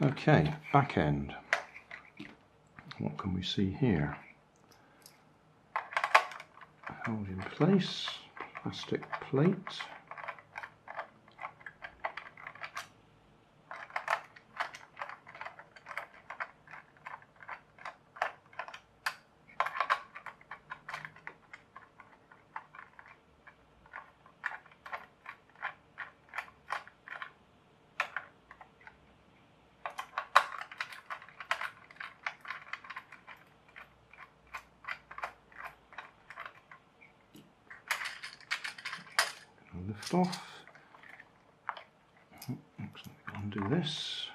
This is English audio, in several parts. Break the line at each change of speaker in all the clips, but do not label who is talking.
Okay, back end. What can we see here? Held in place, plastic plate. Lift off. Looks like we can undo this.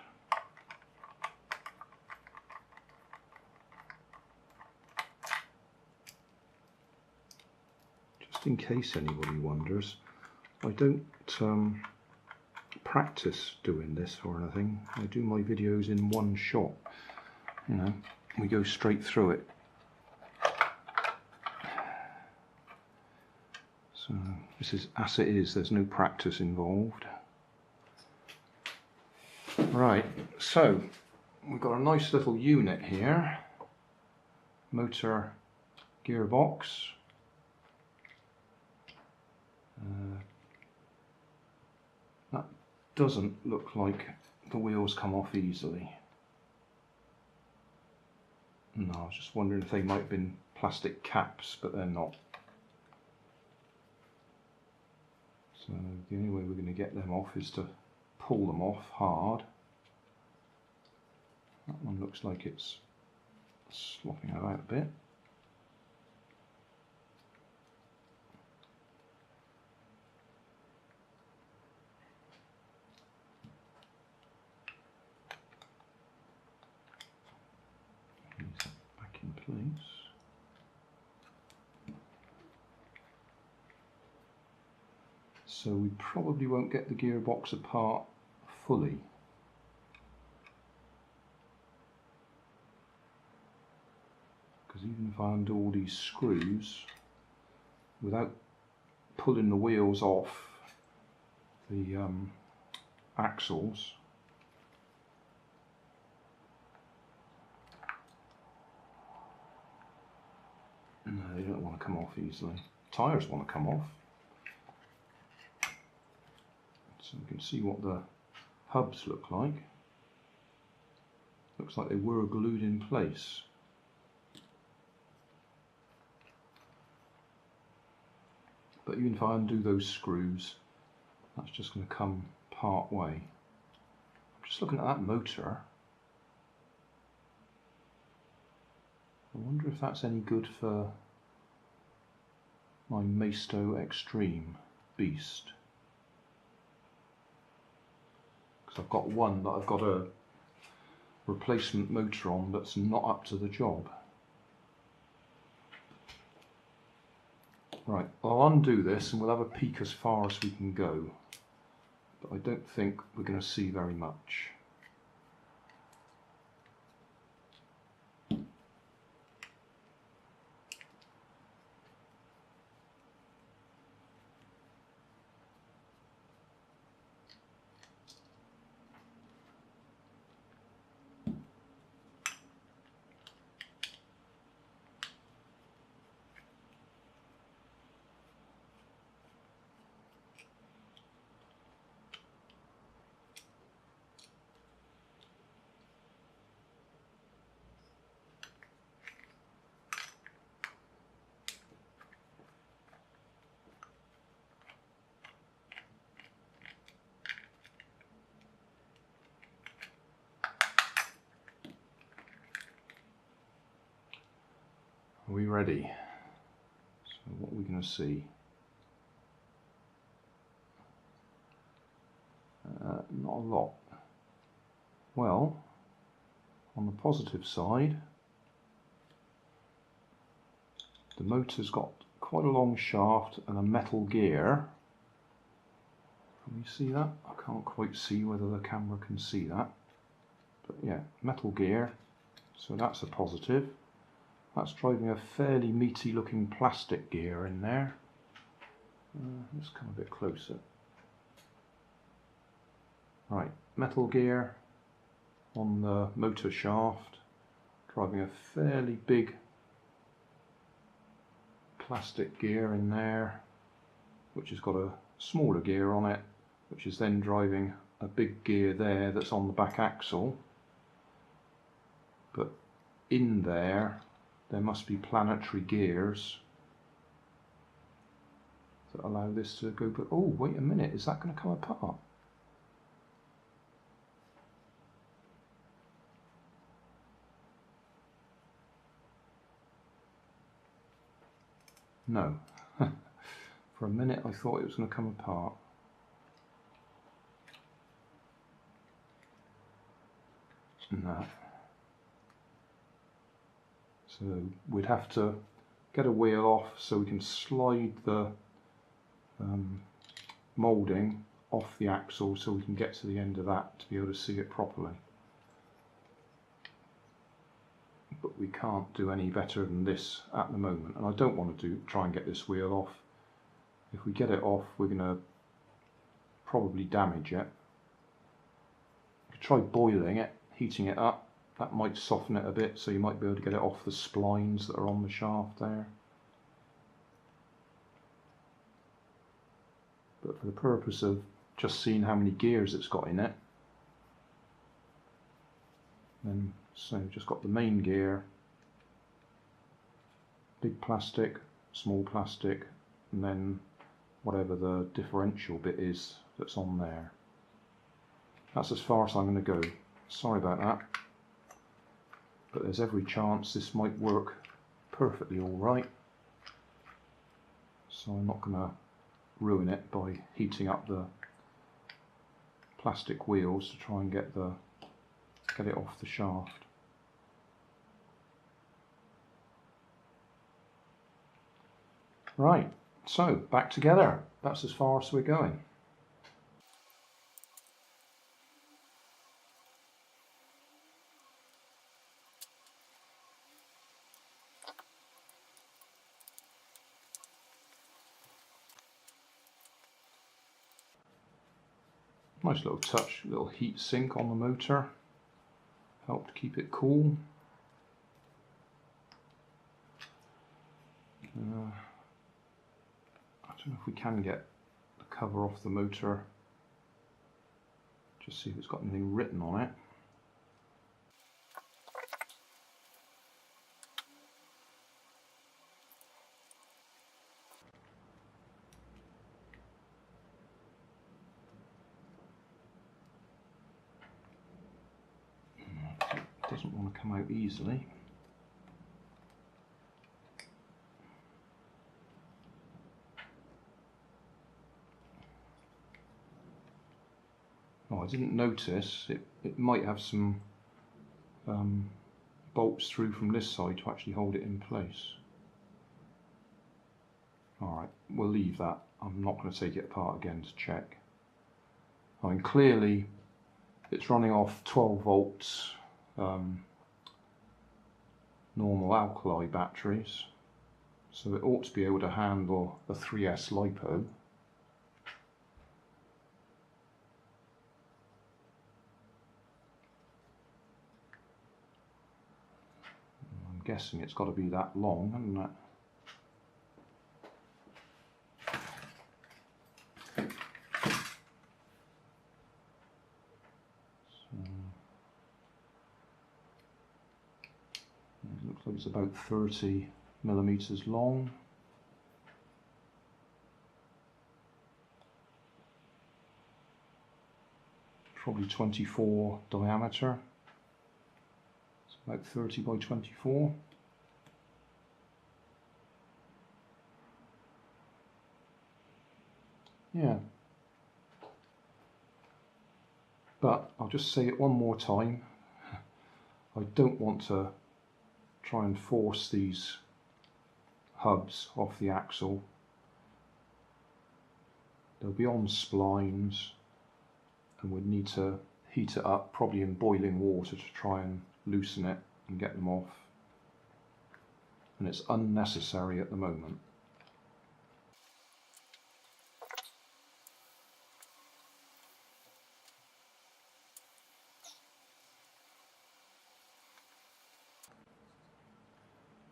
Just in case anybody wonders, I don't practice doing this or anything. I do my videos in one shot. You know, we go straight through it. So this is as it is, there's no practice involved. Right, so we've got a nice little unit here. Motor gearbox. That doesn't look like the wheels come off easily. No, I was just wondering if they might have been plastic caps, but they're not. So the only way we're going to get them off is to pull them off hard. That one looks like it's slopping about a bit. Use that back in place. So we probably won't get the gearbox apart fully. Because even if I undo all these screws, without pulling the wheels off the axles, no, they don't want to come off easily. Tyres want to come off. So we can see what the hubs look like. Looks like they were glued in place. But even if I undo those screws, that's just going to come part way. I'm just looking at that motor. I wonder if that's any good for my Maisto Extreme beast. I've got one that I've got a replacement motor on that's not up to the job. Right, I'll undo this and we'll have a peek as far as we can go, but I don't think we're going to see very much. Are we ready? So what are we going to see? Not a lot. Well, on the positive side, the motor's got quite a long shaft and a metal gear. Can you see that? I can't quite see whether the camera can see that. But yeah, metal gear, so that's a positive. That's driving a fairly meaty looking plastic gear in there. Let's come a bit closer. Right, metal gear, on the motor shaft, driving a fairly big plastic gear in there, which has got a smaller gear on it, which is then driving a big gear there that's on the back axle. But in there must be planetary gears that allow this to go. But oh, wait a minute, is that going to come apart? No. For a minute I thought it was going to come apart. No. So we'd have to get a wheel off so we can slide the moulding off the axle so we can get to the end of that to be able to see it properly. But we can't do any better than this at the moment, and I don't want to try and get this wheel off. If we get it off, we're going to probably damage it. You could try boiling it, heating it up. That might soften it a bit, so you might be able to get it off the splines that are on the shaft there. But for the purpose of just seeing how many gears it's got in it, then so just got the main gear, big plastic, small plastic, and then whatever the differential bit is that's on there. That's as far as I'm going to go. Sorry about that, but there's every chance this might work perfectly all right, so I'm not going to ruin it by heating up the plastic wheels to try and get it off the shaft. Right, so back together. That's as far as we're going. Nice little touch, little heat sink on the motor. Helped keep it cool. I don't know if we can get the cover off the motor. Just see if it's got anything written on it. It doesn't want to come out easily. Oh, I didn't notice. It might have some bolts through from this side to actually hold it in place. Alright, we'll leave that. I'm not going to take it apart again to check. I mean, clearly it's running off 12 volts normal alkali batteries, so it ought to be able to handle a 3S LiPo. I'm guessing it's got to be that long, hasn't it? It looks like it's about 30 millimeters long. Probably 24 diameter. It's about 30 by 24. Yeah. But I'll just say it one more time. I don't want to try and force these hubs off the axle. They'll be on splines, and we'd need to heat it up, probably in boiling water, to try and loosen it and get them off. And it's unnecessary at the moment.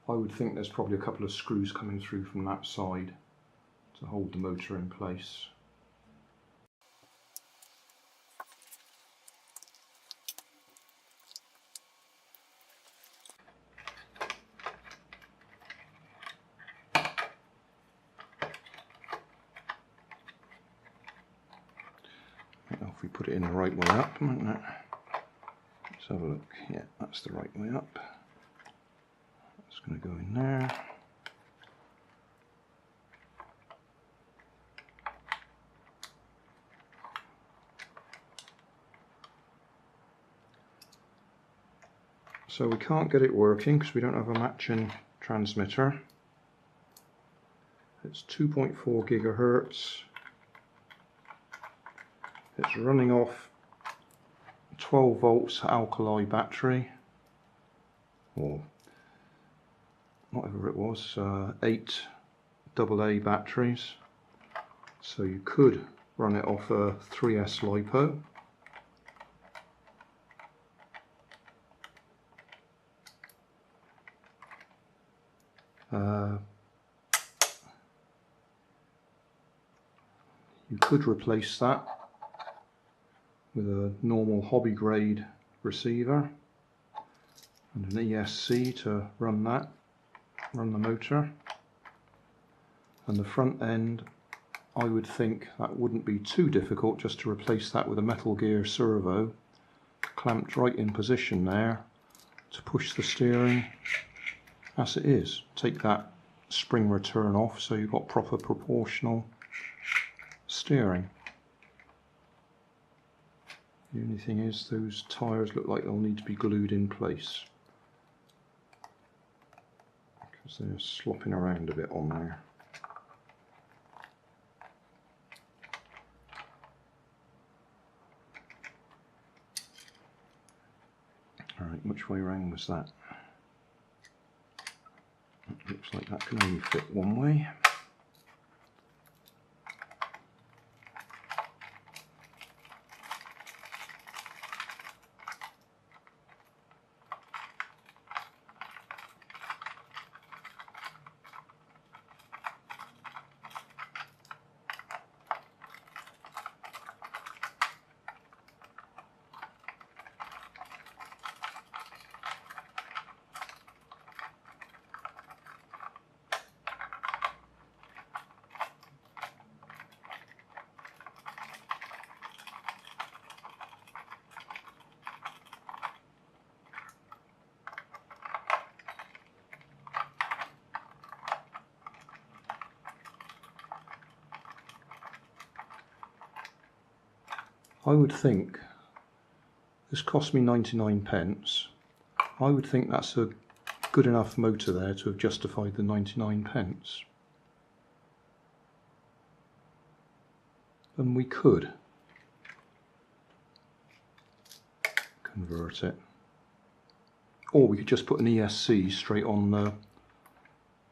I would think there's probably a couple of screws coming through from that side to hold the motor in place. If we put it in the right way up, let's have a look. Yeah, that's the right way up. It's going to go in there. So we can't get it working because we don't have a matching transmitter. It's 2.4 gigahertz. It's running off 12 volts alkali battery, or whatever it was, 8 AA batteries. So you could run it off a 3S LiPo. You could replace that with a normal hobby grade receiver and an ESC to run that, run the motor. And the front end, I would think that wouldn't be too difficult, just to replace that with a metal gear servo clamped right in position there to push the steering as it is. Take that spring return off so you've got proper proportional steering. The only thing is those tyres look like they'll need to be glued in place because they're slopping around a bit on there. Alright, which way round was that? It looks like that can only fit one way. I would think this cost me 99 pence. I would think that's a good enough motor there to have justified the 99 pence. And we could convert it. Or we could just put an ESC straight on the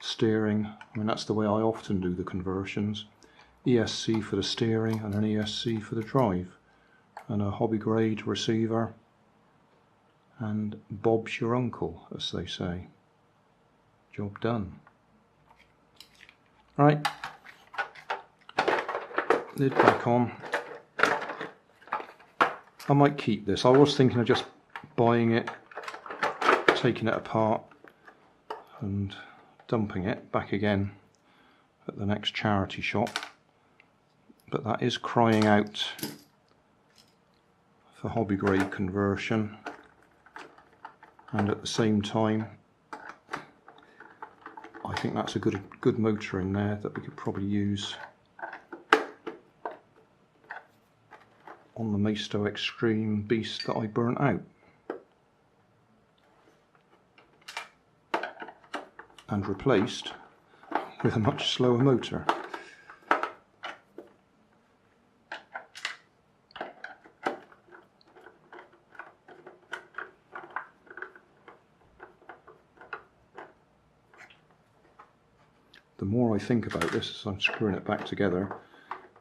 steering. I mean, that's the way I often do the conversions. ESC for the steering and an ESC for the drive. And a hobby grade receiver, and Bob's your uncle, as they say. Job done. Right, lid back on. I might keep this. I was thinking of just buying it, taking it apart and dumping it back again at the next charity shop, but that is crying out for hobby grade conversion, and at the same time I think that's a good motor in there that we could probably use on the Maisto Extreme beast that I burnt out, and replaced with a much slower motor. The more I think about this as I'm screwing it back together,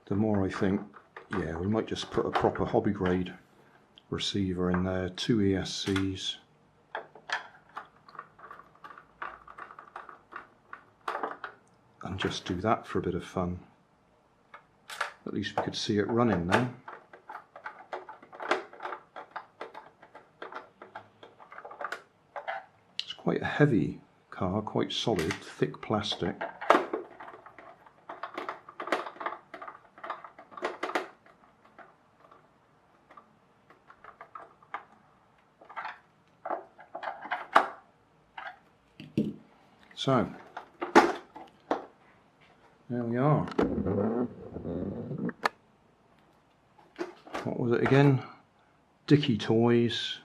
the more I think, yeah, we might just put a proper hobby grade receiver in there, 2 ESCs, and just do that for a bit of fun. At least we could see it running then. It's quite a heavy car, quite solid, thick plastic. So, there we are. What was it again? Dickie toys,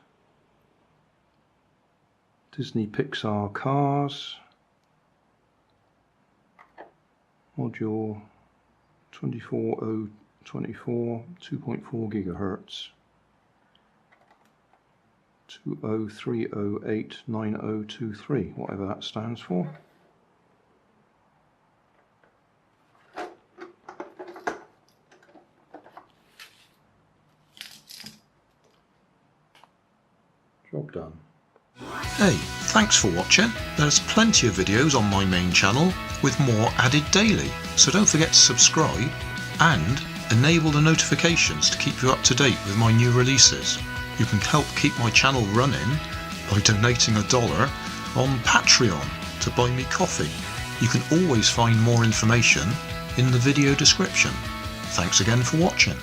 Disney Pixar cars, module 24024, 2.4 gigahertz, 203089023, whatever that stands for. Job done.
Hey, thanks for watching. There's plenty of videos on my main channel with more added daily, so don't forget to subscribe and enable the notifications to keep you up to date with my new releases. You can help keep my channel running by donating $1 on Patreon to buy me coffee. You can always find more information in the video description. Thanks again for watching.